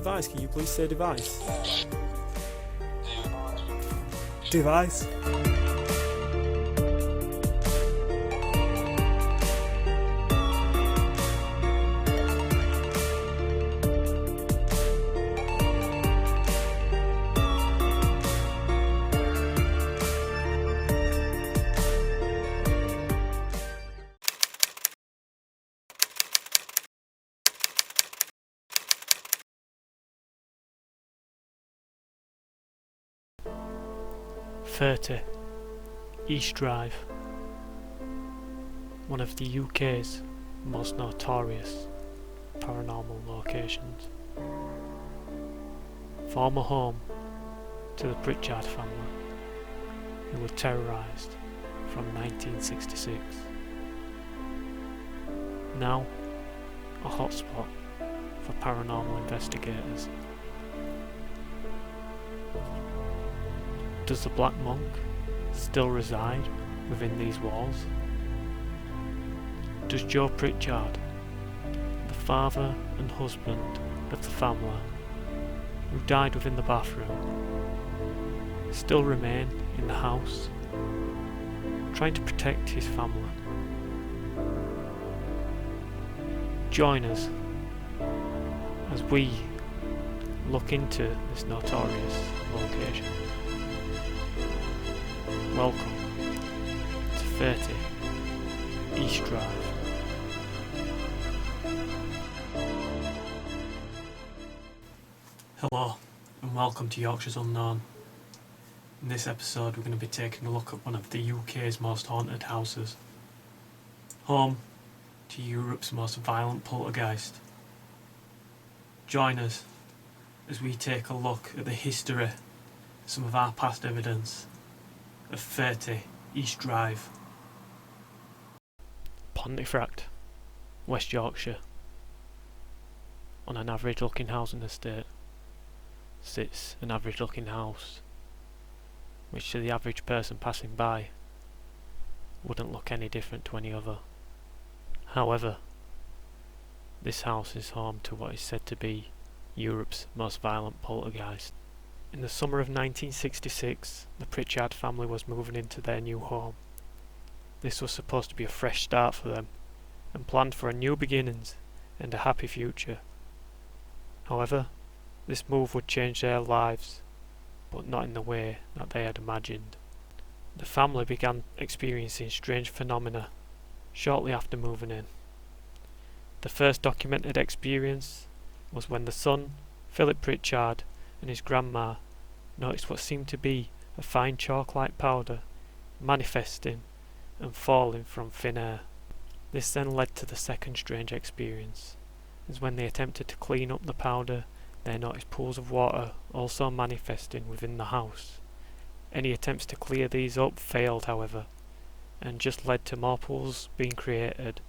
device? Can you please say device? Device. .30 East Drive, one of the UK's most notorious paranormal locations. Former home to the Pritchard family, who were terrorised from 1966. Now a hotspot for paranormal investigators. Does the Black Monk still reside within these walls? Does Joe Pritchard, the father and husband of the family, who died within the bathroom, still remain in the house, trying to protect his family? Join us as we look into this notorious location. Welcome to 30 East Drive. Hello and welcome to Yorkshire's Unknown. In this episode we're going to be taking a look at one of the UK's most haunted houses, home to Europe's most violent poltergeist. Join us as we take a look at the history, some of our past evidence of 30 East Drive. Pontefract, West Yorkshire. On an average looking housing estate sits an average looking house, which to the average person passing by wouldn't look any different to any other. However, this house is home to what is said to be Europe's most violent poltergeist. In the summer of 1966, the Pritchard family was moving into their new home. This was supposed to be a fresh start for them, and planned for a new beginnings and a happy future. However, this move would change their lives, but not in the way that they had imagined. The family began experiencing strange phenomena shortly after moving in. The first documented experience was when the son, Philip Pritchard, and his grandma noticed what seemed to be a fine chalk-like powder manifesting and falling from thin air. This then led to the second strange experience, as when they attempted to clean up the powder, they noticed pools of water also manifesting within the house. Any attempts to clear these up failed, however, and just led to more pools being created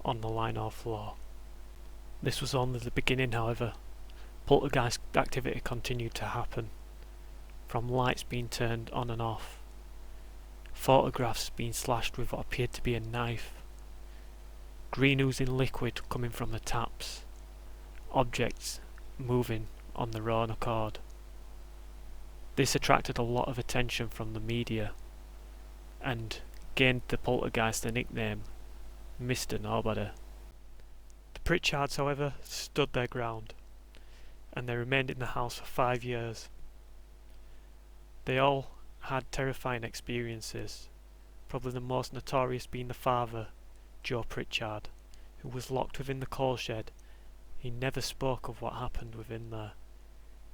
on the lino floor. This was only the beginning, however. Poltergeist activity continued to happen, from lights being turned on and off, photographs being slashed with what appeared to be a knife, green oozing liquid coming from the taps, objects moving on their own accord. This attracted a lot of attention from the media and gained the poltergeist the nickname Mr. Nobody. The Pritchards, however, stood their ground, and they remained in the house for 5 years. They all had terrifying experiences, probably the most notorious being the father, Joe Pritchard, who was locked within the coal shed. He never spoke of what happened within there.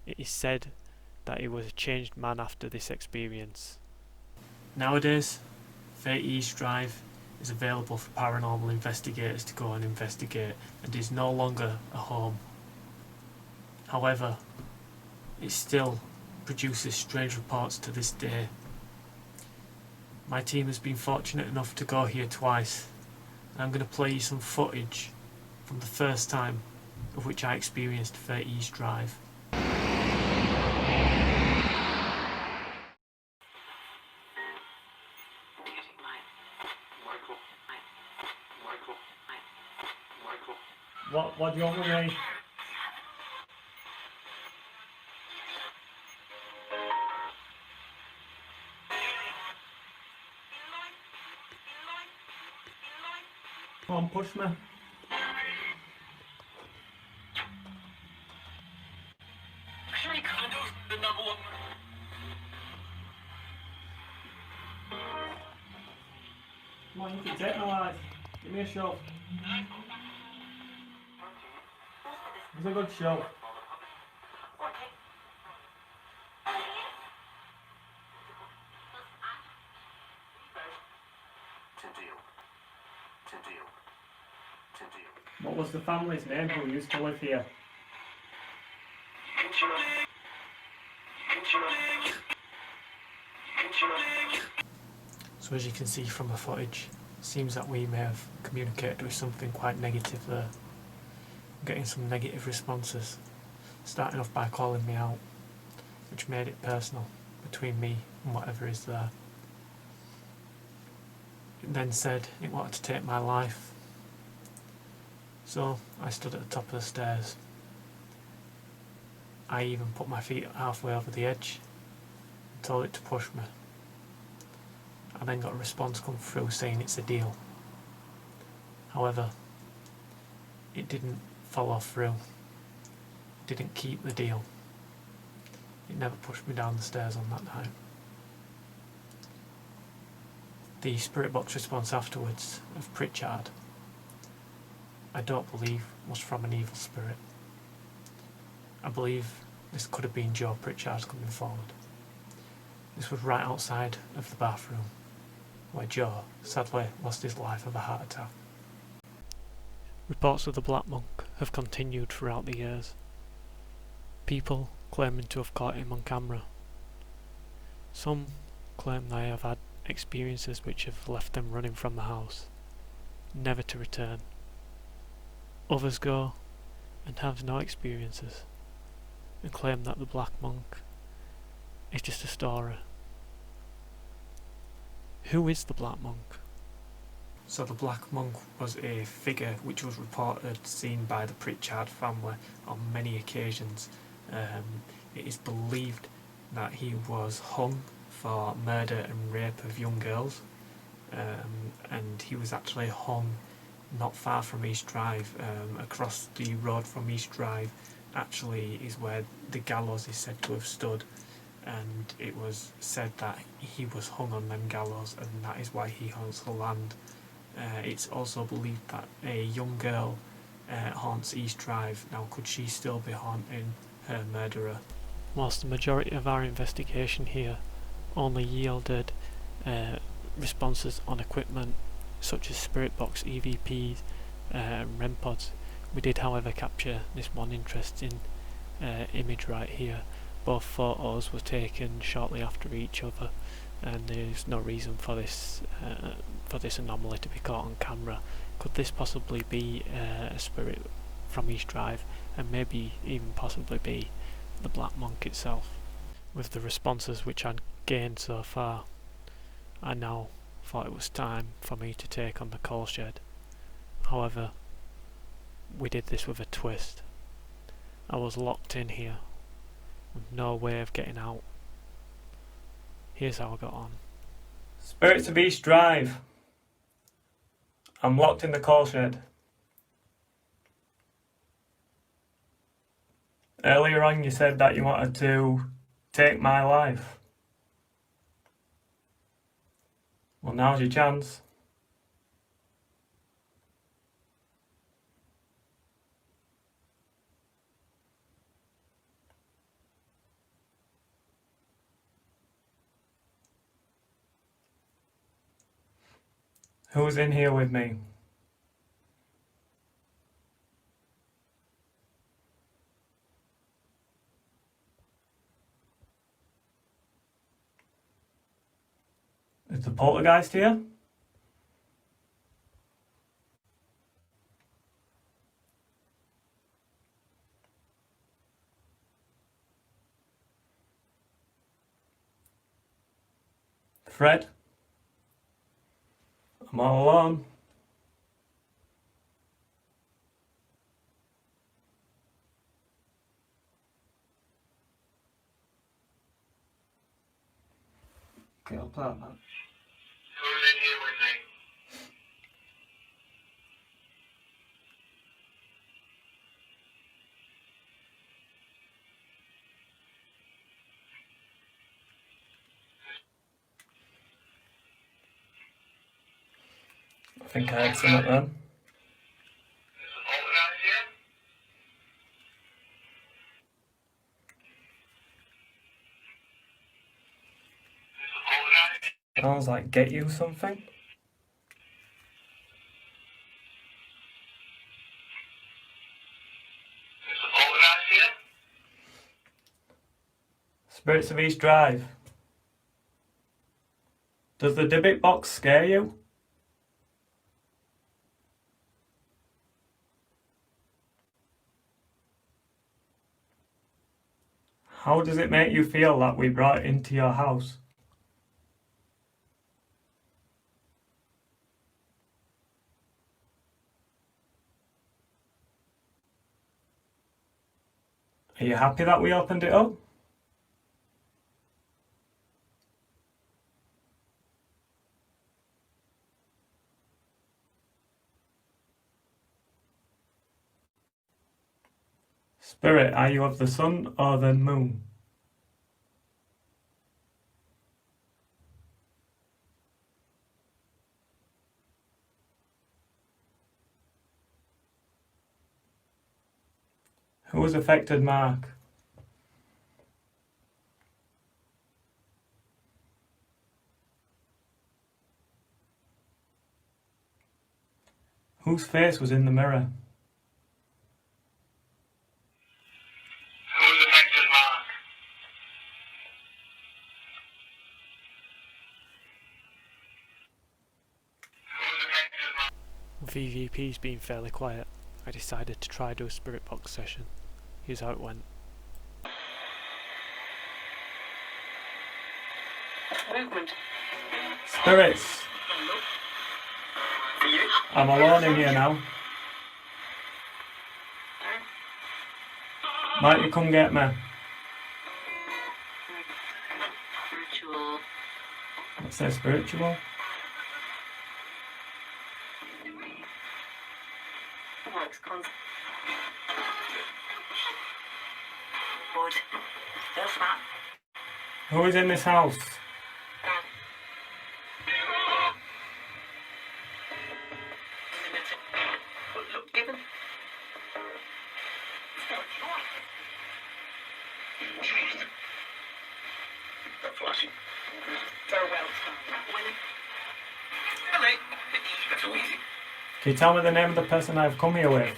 It is said that he was a changed man after this experience. Nowadays, 30 East Drive is available for paranormal investigators to go and investigate, and is no longer a home. However, it still produces strange reports to this day. My team has been fortunate enough to go here twice, and I'm going to play you some footage from the first time of which I experienced 30 East Drive. What do you want with me? Come on, push me. Come on, you can take my life. Give me a shove. It's a good shove. What was the family's name who used to live here? So as you can see from the footage, it seems that we may have communicated with something quite negative there. Getting some negative responses, starting off by calling me out, which made it personal between me and whatever is there. It then said it wanted to take my life. So I stood at the top of the stairs. I even put my feet halfway over the edge and told it to push me. I then got a response come through saying it's a deal. However, it didn't follow through. It didn't keep the deal. It never pushed me down the stairs on that night. The spirit box response afterwards of Pritchard, I don't believe was from an evil spirit. I believe this could have been Joe Pritchard coming forward. This was right outside of the bathroom, where Joe sadly lost his life of a heart attack. Reports of the Black Monk have continued throughout the years. People claiming to have caught him on camera. Some claim they have had experiences which have left them running from the house, never to return. Others go and have no experiences and claim that the Black Monk is just a story. Who is the Black Monk? So the Black Monk was a figure which was reported seen by the Pritchard family on many occasions. It is believed that he was hung for murder and rape of young girls, and he was actually hung not far from East Drive. Across the road from East Drive actually is where the gallows is said to have stood, and it was said that he was hung on them gallows, and that is why he haunts the land. It's also believed that a young girl haunts East Drive. Now, could she still be haunting her murderer? Whilst the majority of our investigation here only yielded responses on equipment such as Spirit Box EVPs and REM pods, we did however capture this one interesting image right here. Both photos were taken shortly after each other, and there's no reason for this anomaly to be caught on camera. Could this possibly be a spirit from East Drive, and maybe even possibly be the Black Monk itself? With the responses which I'd gained so far, I now thought it was time for me to take on the coal shed. However, we did this with a twist. I was locked in here, with no way of getting out. Here's how I got on. Spirits of East Drive. I'm locked in the coal shed. Earlier on you said that you wanted to take my life. Well, now's your chance. Who's in here with me? Is the poltergeist here? Fred? I'm all alone. Okay, I'll play that. Who's in here with me? think I had something then. Sounds like get you something. Spirits of East Drive. Does the Dybbuk box scare you? How does it make you feel that we brought it into your house? Are you happy that we opened it up? Spirit, are you of the sun or the moon? Who has affected Mark? Whose face was in the mirror? Who's affected Mark? Who's affected Mark? VVP's been fairly quiet. I decided to try do a spirit box session. Here's how it went. Movement. Spirits! I'm alone in here now. Might you come get me? Ritual. What's that, spiritual? Works constant. Wood. There's that. Who is in this house? Look, given. That flashing. Farewell. Hello. That's all easy. Can you tell me the name of the person I've come here with?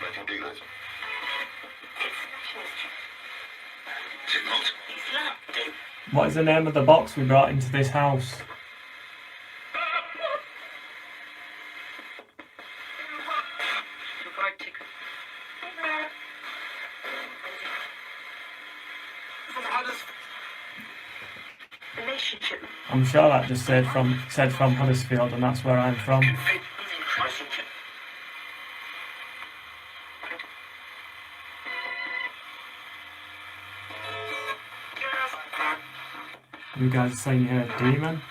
Let him do that. What is the name of the box we brought into this house? Relationship. I'm sure that just said from Huddersfield, and that's where I'm from. You guys are saying you heard a demon?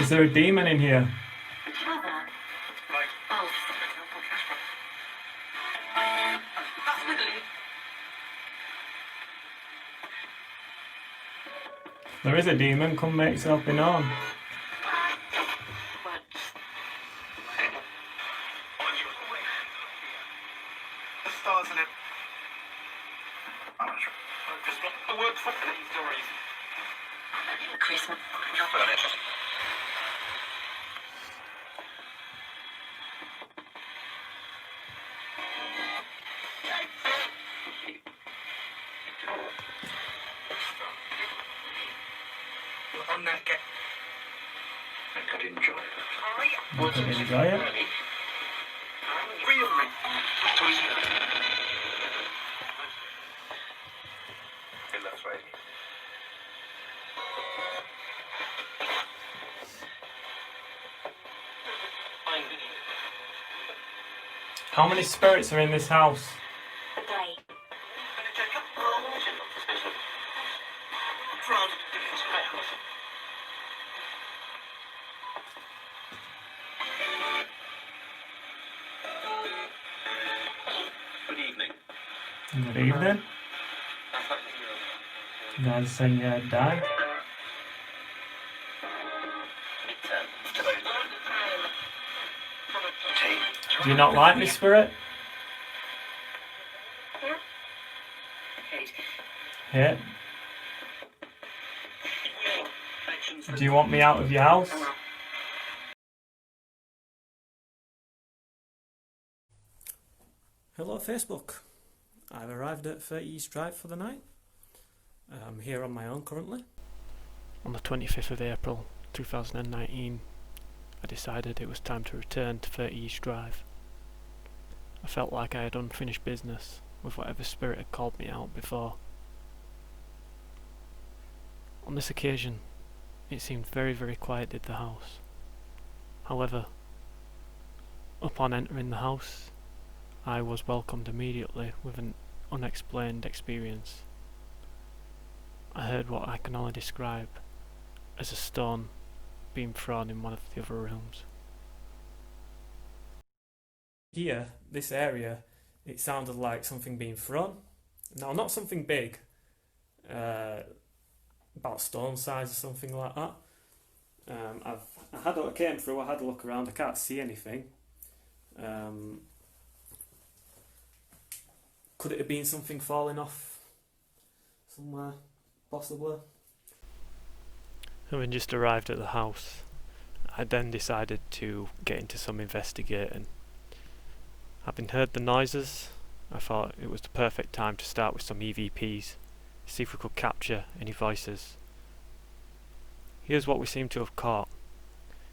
Is there a demon in here? There is a demon, come make yourself be known. The stars in it. The word for stories. Christmas. On that get. I could enjoy it. You could enjoy it. Real me. That's right. How many spirits are in this house? Good evening. You guys saying you died? Do you not like me, spirit? Hate? Do you want me out of your house? Hello Facebook. I've arrived at 30 East Drive for the night. I'm here on my own currently. On the 25th of April 2019, I decided it was time to return to 30 East Drive. I felt like I had unfinished business with whatever spirit had called me out before. On this occasion, it seemed very, very quiet at the house. However, upon entering the house, I was welcomed immediately with an unexplained experience. I heard what I can only describe as a stone being thrown in one of the other rooms. Here, this area, it sounded like something being thrown. Now, not something big, about stone size or something like that. I came through, I had a look around, I can't see anything. Could it have been something falling off somewhere, possibly? Having just arrived at the house, I then decided to get into some investigating. Having heard the noises, I thought it was the perfect time to start with some EVPs, see if we could capture any voices. Here's what we seem to have caught.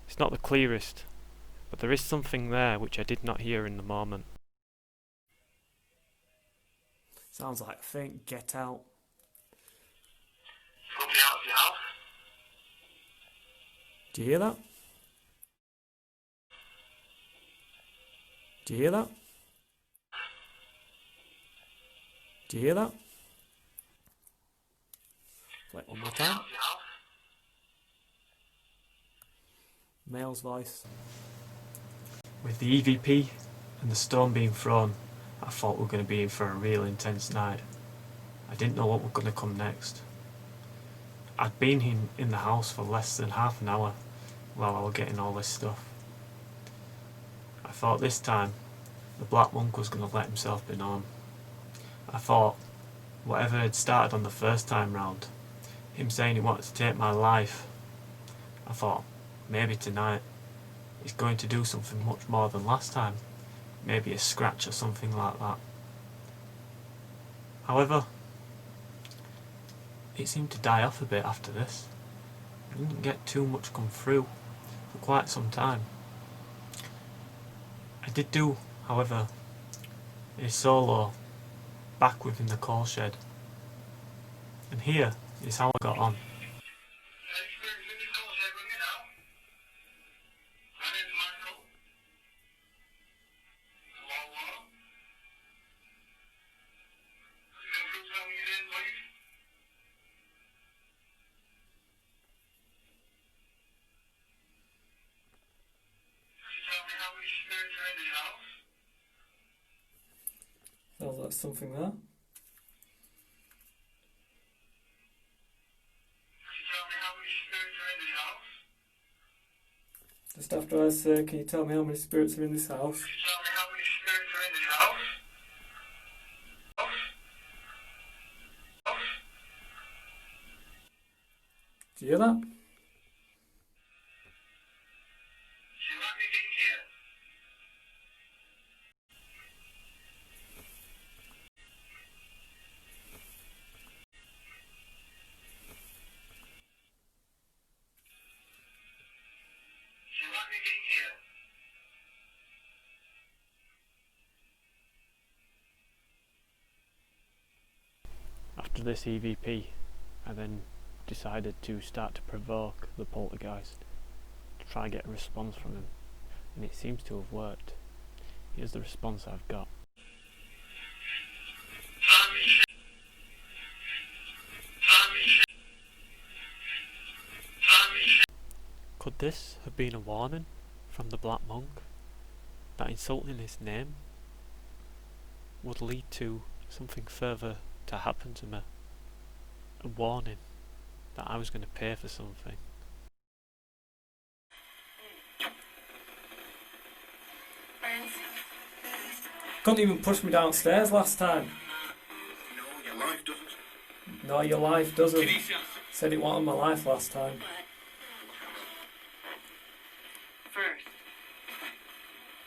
It's not the clearest, but there is something there which I did not hear in the moment. Sounds like a thing. Get out. Want me out of your house? Do you hear that? Do you hear that? Do you hear that? Play it one more time. Male's voice. With the EVP and the stone being thrown, I thought we were going to be in for a real intense night. I didn't know what was going to come next. I'd been in the house for less than half an hour while I was getting all this stuff. I thought this time the Black Monk was going to let himself be known. I thought whatever had started on the first time round, him saying he wanted to take my life, I thought maybe tonight he's going to do something much more than last time. Maybe a scratch or something like that. However, it seemed to die off a bit after this. I didn't get too much come through for quite some time. I did do, however, a solo back within the coal shed. And here is how I got on. Sounds like something there. Just after I say, can you tell me how many spirits are in this house? Do you hear that? After this EVP, I then decided to start to provoke the poltergeist, to try and get a response from him, and it seems to have worked. Here's the response I've got. Could this have been a warning from the Black Monk that insulting his name would lead to something further to happen to me. A warning that I was going to pay for something. Couldn't even push me downstairs last time. No, your life doesn't. No, your life doesn't. Said it wanted my life last time. First.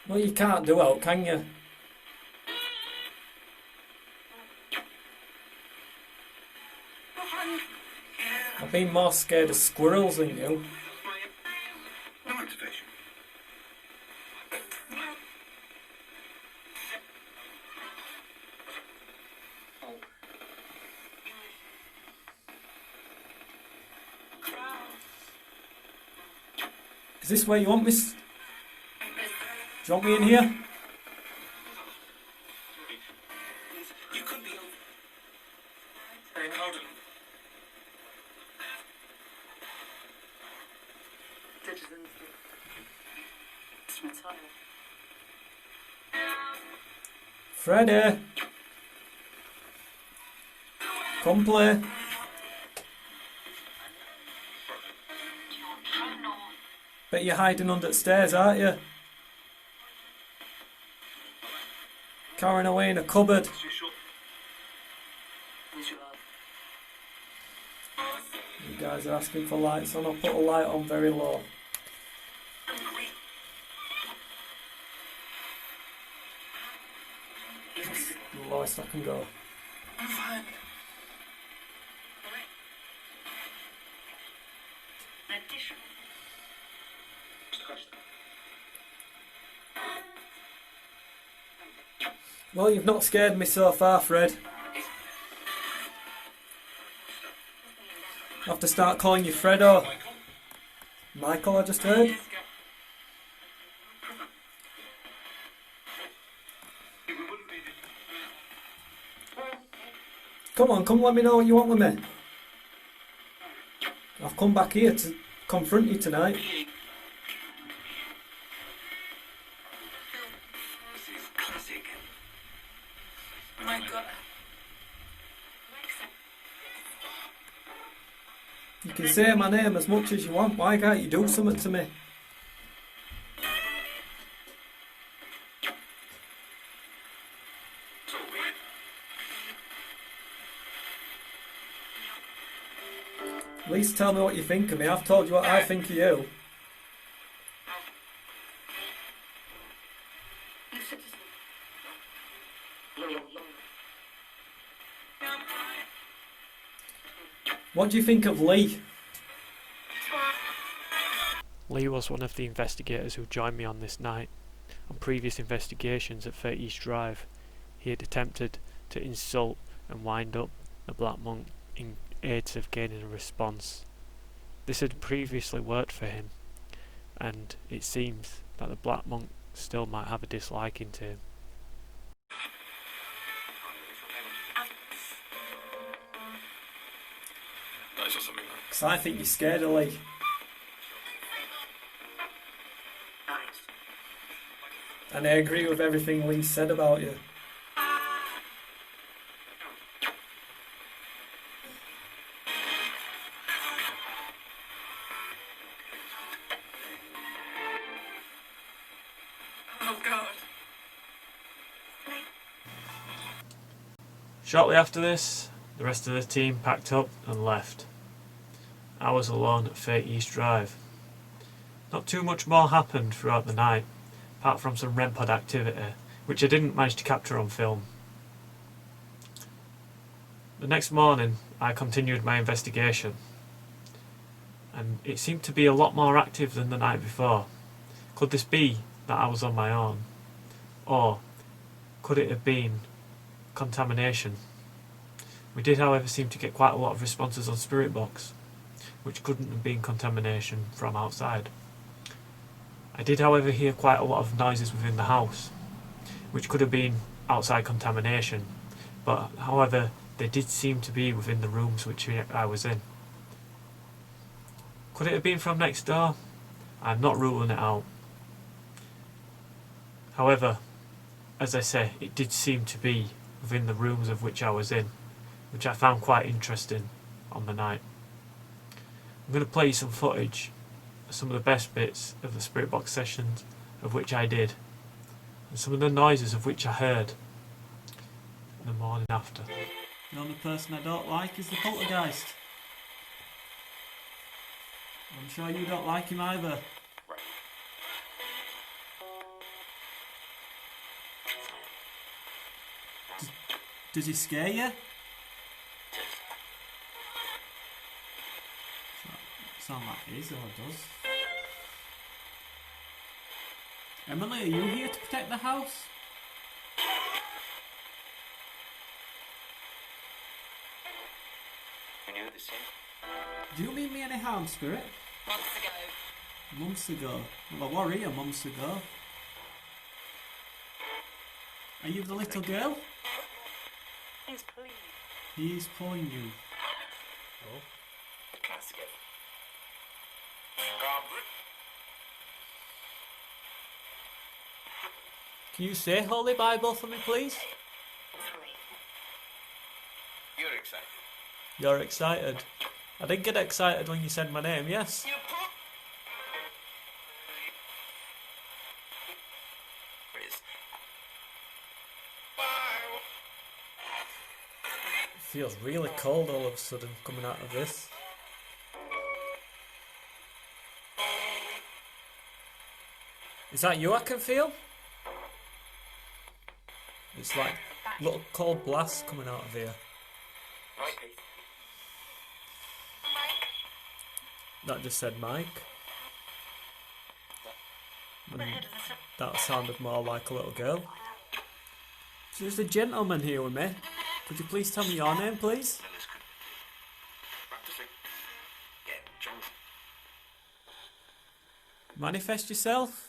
Well, you can't do out, can you? I've been more scared of squirrels than you. No activation. Is this where you want me? Do you want me in here? You could be. Hey, hold on. Citizens. Freddy! Come play. Bet you're hiding under the stairs, aren't you? Cowering away in a cupboard. You guys are asking for lights on. I'll put a light on very low. The lowest I can go. I'm fine. Addition. Well, you've not scared me so far, Fred. I have to start calling you Fredo. Michael, I just heard. Come on, come let me know what you want with me. I've come back here to confront you tonight. This is classic. My God. You can say my name as much as you want. Why can't you do something to me? At least tell me what you think of me. I've told you what I think of you. What do you think of Lee? Lee was one of the investigators who joined me on this night. On previous investigations at 30 East Drive, he had attempted to insult and wind up the Black Monk in aids of gaining a response. This had previously worked for him, and it seems that the Black Monk still might have a disliking to him. Because I think you're scared of Lee. And I agree with everything Lee said about you. Oh God. Shortly after this, the rest of the team packed up and left. I was alone at 30 East Drive. Not too much more happened throughout the night, apart from some REM pod activity, which I didn't manage to capture on film. The next morning, I continued my investigation, and it seemed to be a lot more active than the night before. Could this be that I was on my own? Or could it have been contamination? We did, however, seem to get quite a lot of responses on Spirit Box, which couldn't have been contamination from outside. I did, however, hear quite a lot of noises within the house, which could have been outside contamination, but however, they did seem to be within the rooms which I was in. Could it have been from next door? I'm not ruling it out. However, as I say, it did seem to be within the rooms of which I was in, which I found quite interesting on the night. I'm going to play you some footage of some of the best bits of the Spirit Box sessions of which I did, and some of the noises of which I heard in the morning after. The only person I don't like is the poltergeist. I'm sure you don't like him either. Does he scare you? Sound like he is, or does. Emily, are you here to protect the house? You knew the same. Do you mean me any harm, Spirit? Months ago? Well, I were here months ago. Are you the little girl? He's pleased. He is pulling you. Oh. Classic. Can you say Holy Bible for me, please? You're excited. You're excited. I did get excited when you said my name, yes. You Feels really cold all of a sudden coming out of this. Is that you I can feel? It's like little cold blasts coming out of here. That just said Mike. And that sounded more like a little girl. So there's a gentleman here with me. Could you please tell me your name, please? Manifest yourself.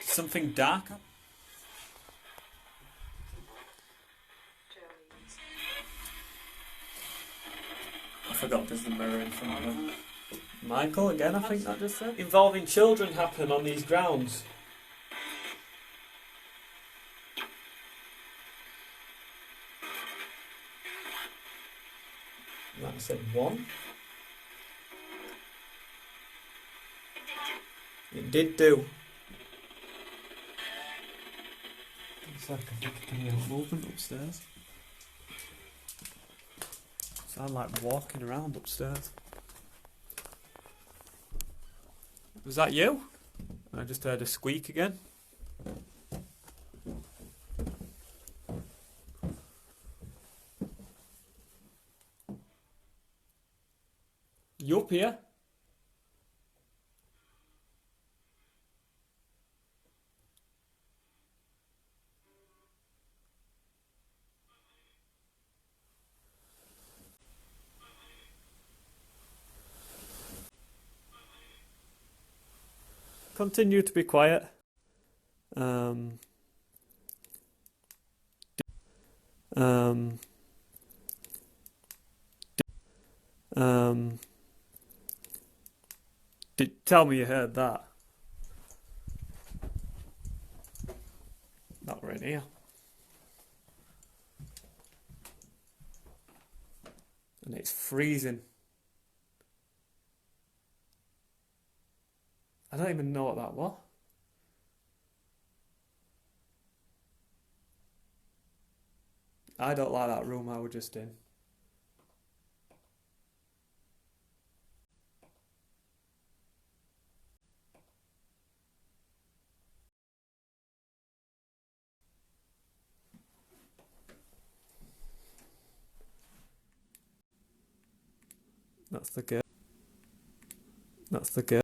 Something darker. I forgot there's the mirror in front of him. Michael again, I think that just said. Involving children happen on these grounds. That said one. It did do. It's like I think I can hear movement upstairs. Sound like walking around upstairs. Was that you? I just heard a squeak again. You up here? Continue to be quiet. Tell me you heard that. Not right here. And it's freezing. I don't even know what that was. I don't like that room I was just in. That's the girl. That's the girl.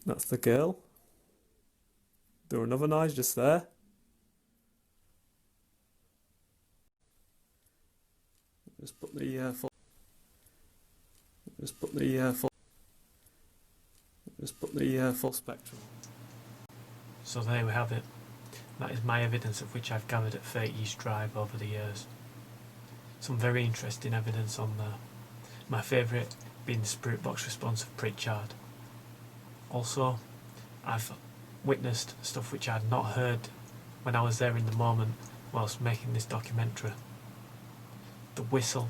That's the girl. There was another noise just there. Just put the full. Just put the full. Just put the full spectrum. So there we have it. That is my evidence of which I've gathered at 30 East Drive over the years. Some very interesting evidence on there. My favourite being the spirit box response of Pritchard. Also, I've witnessed stuff which I had not heard when I was there in the moment whilst making this documentary. The whistle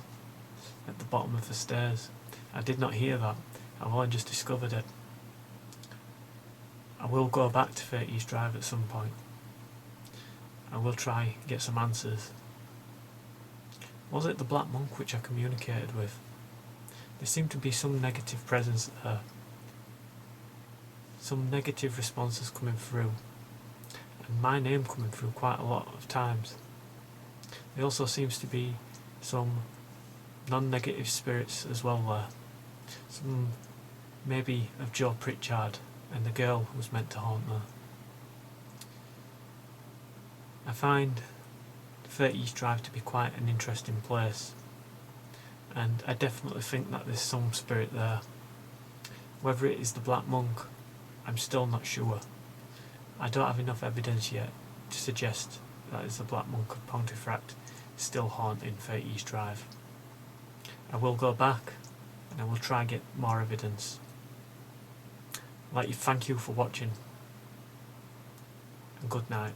at the bottom of the stairs. I did not hear that. I've only just discovered it. I will go back to 30 East Drive at some point. I will try and get some answers. Was it the Black Monk which I communicated with? There seemed to be some negative presence there. Some negative responses coming through. And my name coming through quite a lot of times. There also seems to be some non-negative spirits as well there. Some maybe of Joe Pritchard and the girl who was meant to haunt there. I find 30 East Drive to be quite an interesting place, and I definitely think that there's some spirit there. Whether it is the Black Monk, I'm still not sure. I don't have enough evidence yet to suggest that it's the Black Monk of Pontefract still haunting 30 East Drive. I will go back and I will try and get more evidence. I'd like to thank you for watching, and good night.